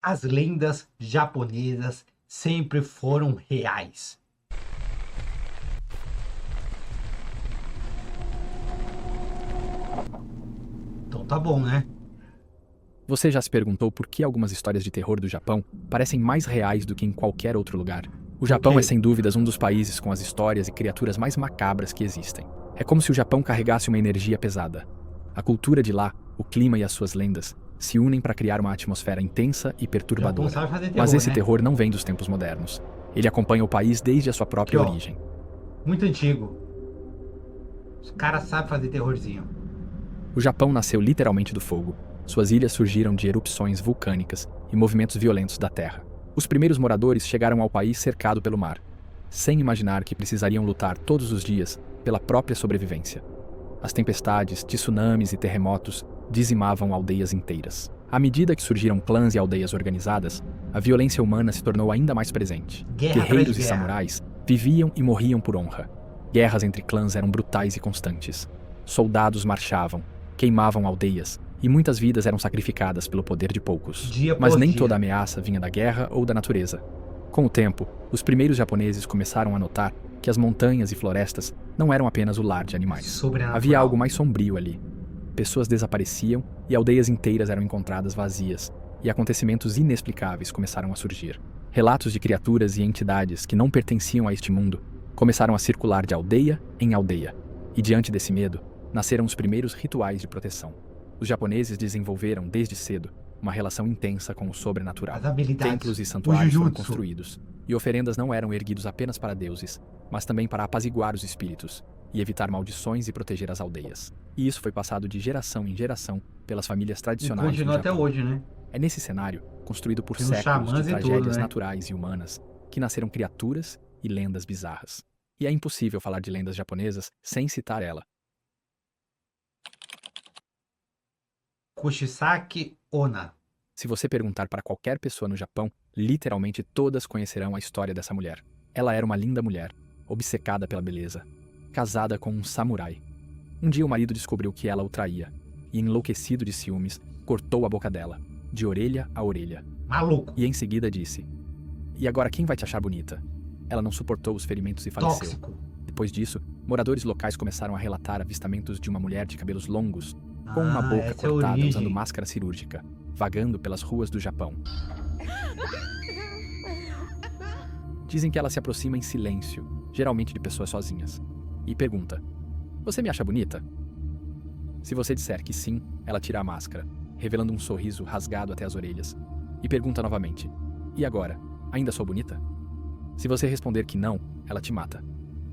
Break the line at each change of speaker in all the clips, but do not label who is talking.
As lendas japonesas sempre foram reais. Então tá bom, né?
Você já se perguntou por que algumas histórias de terror do Japão parecem mais reais do que em qualquer outro lugar? O Japão
Ok.
é sem dúvidas um dos países com as histórias e criaturas mais macabras que existem. É como se o Japão carregasse uma energia pesada. A cultura de lá, o clima e as suas lendas se unem para criar uma atmosfera intensa e
O Japão
perturbadora.
sabe fazer
Mas
terror,
esse
né?
terror não vem dos tempos modernos. Ele acompanha o país desde a sua
Aqui,
própria
ó.
origem.
Muito antigo. Os caras sabem fazer terrorzinho.
O Japão nasceu literalmente do fogo. Suas ilhas surgiram de erupções vulcânicas e movimentos violentos da terra. Os primeiros moradores chegaram ao país cercado pelo mar, sem imaginar que precisariam lutar todos os dias pela própria sobrevivência. As tempestades, tsunamis e terremotos dizimavam aldeias inteiras. À medida que surgiram clãs e aldeias organizadas, a violência humana se tornou ainda mais presente.
Guerra atrás
Guerreiros
de
e
guerra.
samurais viviam e morriam por honra. Guerras entre clãs eram brutais e constantes. Soldados marchavam, queimavam aldeias, e muitas vidas eram sacrificadas pelo poder de poucos.
Dia
Mas
após
nem
dia.
toda ameaça vinha da guerra ou da natureza. Com o tempo, os primeiros japoneses começaram a notar que as montanhas e florestas não eram apenas o lar de animais.
Sobrenatural.
Havia algo mais sombrio ali. Pessoas desapareciam e aldeias inteiras eram encontradas vazias, e acontecimentos inexplicáveis começaram a surgir. Relatos de criaturas e entidades que não pertenciam a este mundo começaram a circular de aldeia em aldeia, e diante desse medo, nasceram os primeiros rituais de proteção. Os japoneses desenvolveram, desde cedo, uma relação intensa com o sobrenatural.
As habilidades.
Templos e
O
santuários foram
Jujutsu.
construídos, e oferendas não eram erguidos apenas para deuses, mas também para apaziguar os espíritos e evitar maldições e proteger as aldeias. E isso foi passado de geração em geração pelas famílias
E
tradicionais do
continua até
Japão.
hoje, né?
É nesse cenário, construído por
Tem os
séculos
xamãs
de
e tudo,
tragédias
né?
naturais e humanas, que nasceram criaturas e lendas bizarras. E é impossível falar de lendas japonesas sem citar ela.
Kushisaki Onna.
Se você perguntar para qualquer pessoa no Japão, literalmente todas conhecerão a história dessa mulher. Ela era uma linda mulher, obcecada pela beleza, casada com um samurai. Um dia o marido descobriu que ela o traía, e enlouquecido de ciúmes, cortou a boca dela, de orelha a orelha,
Maluco.
e em seguida disse: "E agora quem vai te achar bonita?" Ela não suportou os ferimentos e faleceu.
Tóxico.
Depois disso, moradores locais começaram a relatar avistamentos de uma mulher de cabelos longos, com uma boca
essa é a
cortada
origem.
usando máscara cirúrgica, vagando pelas ruas do Japão. Dizem que ela se aproxima em silêncio, geralmente de pessoas sozinhas, e pergunta: "Você me acha bonita?" Se você disser que sim, ela tira a máscara, revelando um sorriso rasgado até as orelhas, e pergunta novamente: "E agora, ainda sou bonita?" Se você responder que não, ela te mata.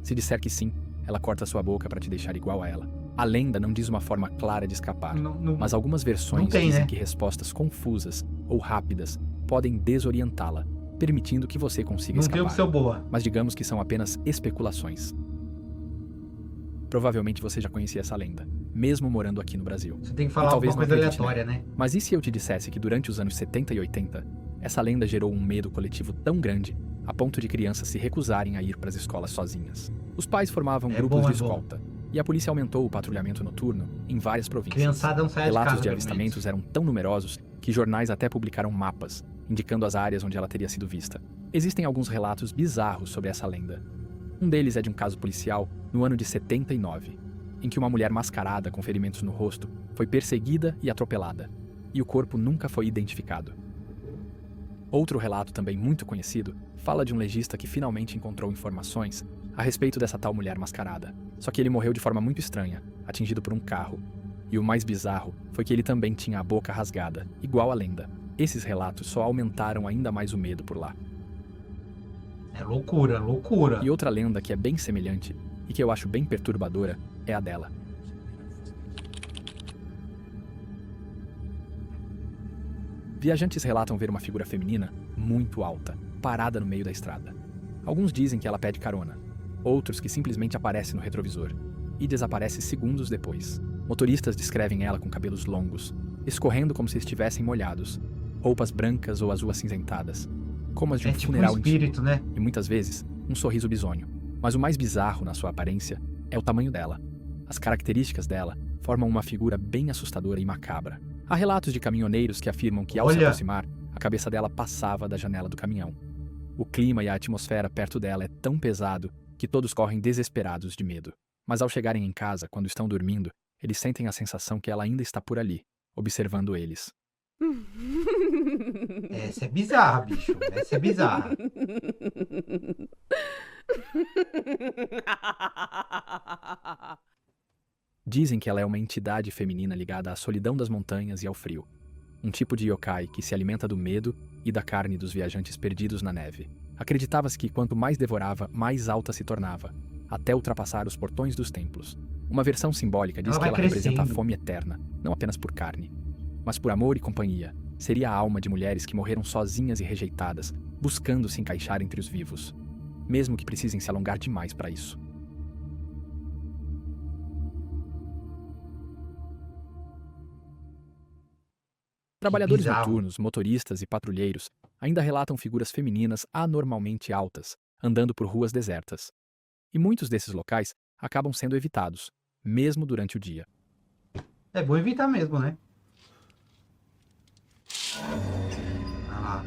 Se disser que sim, ela corta sua boca para te deixar igual a ela. A lenda não diz uma forma clara de escapar, mas algumas versões
não tem,
dizem
né?
que respostas confusas ou rápidas podem desorientá-la, permitindo que você consiga
Não tem o que
escapar.
ser boa.
Mas digamos que são apenas especulações. Provavelmente você já conhecia essa lenda, mesmo morando aqui no Brasil.
Você tem que
E
falar
talvez
alguma
não
coisa
acredite
aleatória, né?
Mas e se eu te dissesse que durante os anos 70 e 80, essa lenda gerou um medo coletivo tão grande a ponto de crianças se recusarem a ir para as escolas sozinhas? Os pais formavam grupos
bom,
de
é bom.
escolta, e a polícia aumentou o patrulhamento noturno em várias províncias.
Criançada não sai de
Relatos
casa,
de
pelo menos.
avistamentos eram tão numerosos que jornais até publicaram mapas, indicando as áreas onde ela teria sido vista. Existem alguns relatos bizarros sobre essa lenda. Um deles é de um caso policial no ano de 79, em que uma mulher mascarada com ferimentos no rosto foi perseguida e atropelada, e o corpo nunca foi identificado. Outro relato, também muito conhecido, fala de um legista que finalmente encontrou informações a respeito dessa tal mulher mascarada. Só que ele morreu de forma muito estranha, atingido por um carro. E o mais bizarro foi que ele também tinha a boca rasgada, igual a lenda. Esses relatos só aumentaram ainda mais o medo por lá.
É loucura, loucura.
E outra lenda que é bem semelhante, e que eu acho bem perturbadora, é a dela. Viajantes relatam ver uma figura feminina muito alta, parada no meio da estrada. Alguns dizem que ela pede carona, outros que simplesmente aparece no retrovisor e desaparece segundos depois. Motoristas descrevem ela com cabelos longos, escorrendo como se estivessem molhados, roupas brancas ou azul acinzentadas, como as de um
É tipo um
funeral
espírito, né?
e muitas vezes um sorriso bisonho. Mas o mais bizarro na sua aparência é o tamanho dela. As características dela formam uma figura bem assustadora e macabra. Há relatos de caminhoneiros que afirmam que, ao se
Olha.
aproximar, A cabeça dela passava da janela do caminhão. O clima e a atmosfera perto dela é tão pesado que todos correm desesperados de medo. Mas ao chegarem em casa, quando estão dormindo, eles sentem a sensação que ela ainda está por ali, observando eles.
Essa é bizarra, bicho. Essa é bizarra.
Dizem que ela é uma entidade feminina ligada à solidão das montanhas e ao frio. Um tipo de yokai que se alimenta do medo e da carne dos viajantes perdidos na neve. Acreditava-se que quanto mais devorava, mais alta se tornava, até ultrapassar os portões dos templos. Uma versão simbólica diz
Ela
que
vai
ela representa a
crescendo.
fome eterna, não apenas por carne, mas por amor e companhia. Seria a alma de mulheres que morreram sozinhas e rejeitadas, buscando se encaixar entre os vivos, mesmo que precisem se alongar demais para isso. Trabalhadores
bizarro.
noturnos, motoristas e patrulheiros ainda relatam figuras femininas anormalmente altas, andando por ruas desertas. E muitos desses locais acabam sendo evitados, mesmo durante o dia.
É bom evitar mesmo, né? Ah lá.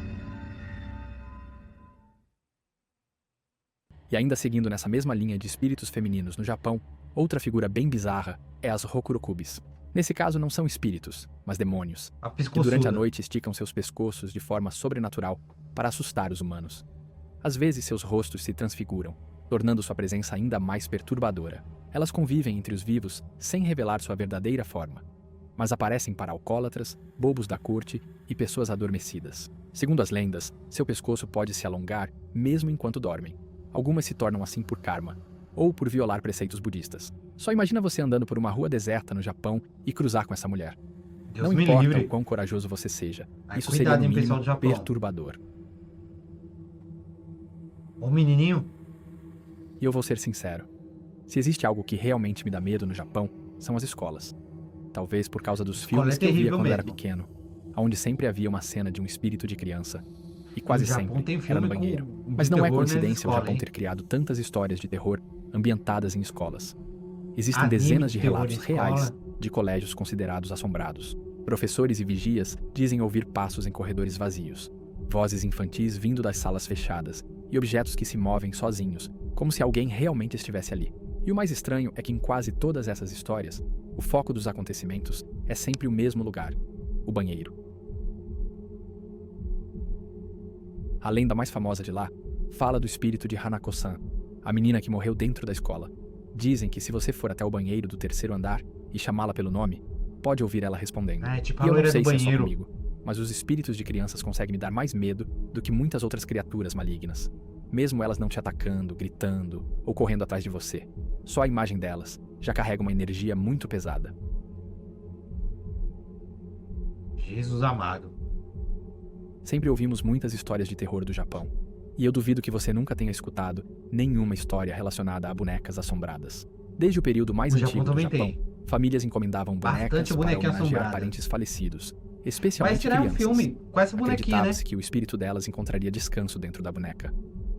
E ainda seguindo nessa mesma linha de espíritos femininos no Japão, outra figura bem bizarra é as Rokurokubis. Nesse caso não são espíritos, mas demônios,
A
que durante a
pescoçuda.
noite esticam seus pescoços de forma sobrenatural para assustar os humanos. Às vezes seus rostos se transfiguram, tornando sua presença ainda mais perturbadora. Elas convivem entre os vivos sem revelar sua verdadeira forma, mas aparecem para alcoólatras, bobos da corte e pessoas adormecidas. Segundo as lendas, seu pescoço pode se alongar mesmo enquanto dormem. Algumas se tornam assim por karma, ou por violar preceitos budistas. Só imagina você andando por uma rua deserta no Japão e cruzar com essa mulher.
Deus
Não
me
importa
livre.
o quão corajoso você seja,
Ai,
isso seria
cuidado,
no
hein, pessoal
mínimo
do Japão.
perturbador.
Ô menininho.
E eu vou ser sincero, se existe algo que realmente me dá medo no Japão, são as escolas. Talvez por causa dos
Escola
filmes
é
que eu via
terrível
quando era
mesmo.
pequeno, onde sempre havia uma cena de um espírito de criança. E quase
No Japão
sempre
tem
era
filme
no banheiro.
com
Mas
de
não é
terror nas
coincidência o
escolas,
Japão
hein?
ter criado tantas histórias de terror ambientadas em escolas. Existem
Anime
dezenas
de
de
terror
relatos
em escola.
reais de colégios considerados assombrados. Professores e vigias dizem ouvir passos em corredores vazios, vozes infantis vindo das salas fechadas e objetos que se movem sozinhos, como se alguém realmente estivesse ali. E o mais estranho é que em quase todas essas histórias, o foco dos acontecimentos é sempre o mesmo lugar: o banheiro. A lenda mais famosa de lá fala do espírito de Hanako-san, a menina que morreu dentro da escola. Dizem que se você for até o banheiro do terceiro andar e chamá-la pelo nome, pode ouvir ela respondendo.
Ah, é tipo
E
a
eu não
loira
sei
do
se é só
banheiro.
comigo, mas os espíritos de crianças conseguem me dar mais medo do que muitas outras criaturas malignas. Mesmo elas não te atacando, gritando ou correndo atrás de você. Só a imagem delas já carrega uma energia muito pesada.
Jesus amado.
Sempre ouvimos muitas histórias de terror do Japão. E eu duvido que você nunca tenha escutado nenhuma história relacionada a bonecas assombradas. Desde o período mais
O Japão
antigo do
também
Japão,
tem.
famílias encomendavam bonecas
Bastante
para
bonequinha
homenagear
assombrada.
parentes falecidos,
Vai
especialmente
estrear um
crianças.
filme com essa bonequinha, né?
Acreditava-se que o espírito delas encontraria descanso dentro da boneca.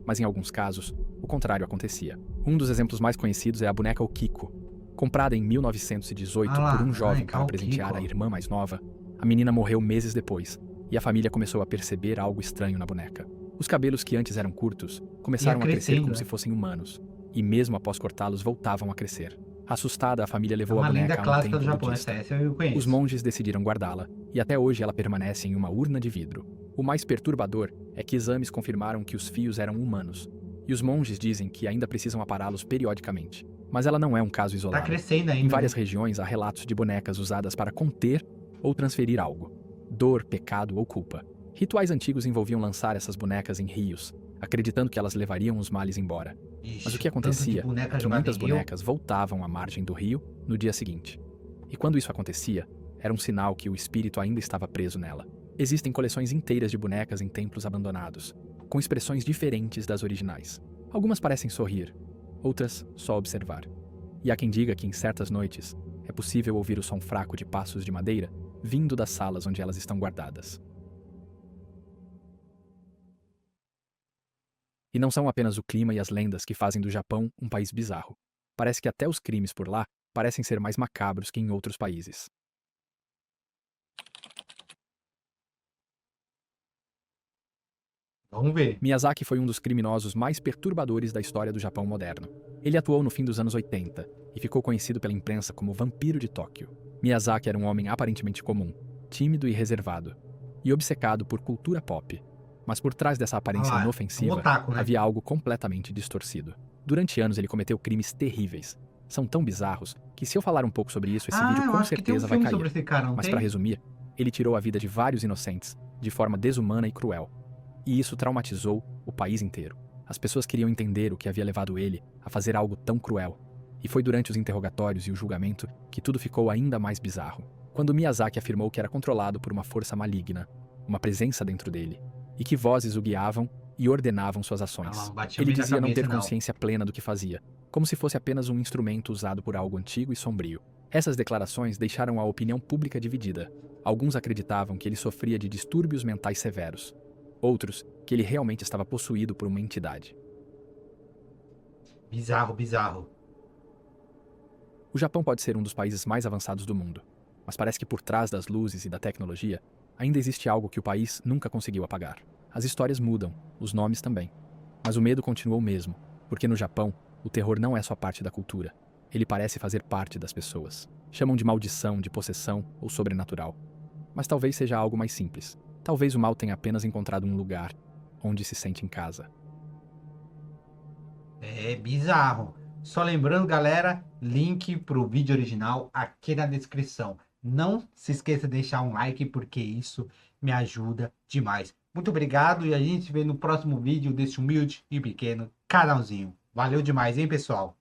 Mas em alguns casos, o contrário acontecia. Um dos exemplos mais conhecidos é a boneca Okiko. Comprada em 1918
Ah lá,
por um jovem
ai,
para
a
presentear
Okiko.
a irmã mais nova, a menina morreu meses depois, e a família começou a perceber algo estranho na boneca. Os cabelos que antes eram curtos começaram a crescer
crescendo,
como
né?
se fossem humanos, e mesmo após cortá-los voltavam a crescer. Assustada, a família
É
levou
uma
a
lenda
boneca a um
clássica do
templo
Japão,
budista.
essa eu conheço.
Os monges decidiram guardá-la, e até hoje ela permanece em uma urna de vidro. O mais perturbador é que exames confirmaram que os fios eram humanos, e os monges dizem que ainda precisam apará-los periodicamente. Mas ela não é um caso
Tá
isolado.
crescendo ainda.
Em várias
né?
regiões há relatos de bonecas usadas para conter ou transferir algo: dor, pecado ou culpa. Rituais antigos envolviam lançar essas bonecas em rios, acreditando que elas levariam os males embora.
Ixi,
Mas o que
tanto de
acontecia
boneca
é que
jogada
muitas
em rio.
bonecas voltavam à margem do rio no dia seguinte. E quando isso acontecia, era um sinal que o espírito ainda estava preso nela. Existem coleções inteiras de bonecas em templos abandonados, com expressões diferentes das originais. Algumas parecem sorrir, outras só observar. E há quem diga que em certas noites é possível ouvir o som fraco de passos de madeira vindo das salas onde elas estão guardadas. E não são apenas o clima e as lendas que fazem do Japão um país bizarro. Parece que até os crimes por lá parecem ser mais macabros que em outros países.
Vamos ver.
Miyazaki foi um dos criminosos mais perturbadores da história do Japão moderno. Ele atuou no fim dos anos 80 e ficou conhecido pela imprensa como Vampiro de Tóquio. Miyazaki era um homem aparentemente comum, tímido e reservado, e obcecado por cultura pop. Mas por trás dessa aparência
Ah,
inofensiva,
um otaku, né?
havia algo completamente distorcido. Durante anos ele cometeu crimes terríveis. São tão bizarros que se eu falar um pouco sobre isso, esse vídeo
eu
com
acho que tem um
certeza vai
filme
cair.
sobre esse cara, não
Mas
tem?
para resumir, ele tirou a vida de vários inocentes, de forma desumana e cruel. E isso traumatizou o país inteiro. As pessoas queriam entender o que havia levado ele a fazer algo tão cruel. E foi durante os interrogatórios e o julgamento que tudo ficou ainda mais bizarro. Quando Miyazaki afirmou que era controlado por uma força maligna, uma presença dentro dele, e que vozes o guiavam e ordenavam suas ações.
Não batia
Ele
bem na
dizia não
cabeça,
ter
não.
consciência plena do que fazia, como se fosse apenas um instrumento usado por algo antigo e sombrio. Essas declarações deixaram a opinião pública dividida. Alguns acreditavam que ele sofria de distúrbios mentais severos. Outros, que ele realmente estava possuído por uma entidade.
Bizarro, bizarro.
O Japão pode ser um dos países mais avançados do mundo, mas parece que por trás das luzes e da tecnologia, ainda existe algo que o país nunca conseguiu apagar. As histórias mudam, os nomes também. Mas o medo continua o mesmo, porque no Japão, o terror não é só parte da cultura. Ele parece fazer parte das pessoas. Chamam de maldição, de possessão ou sobrenatural. Mas talvez seja algo mais simples. Talvez o mal tenha apenas encontrado um lugar onde se sente em casa.
É bizarro. Só lembrando, galera, link pro vídeo original aqui na descrição. Não se esqueça de deixar um like, porque isso me ajuda demais. Muito obrigado e a gente se vê no próximo vídeo desse humilde e pequeno canalzinho. Valeu demais, hein, pessoal?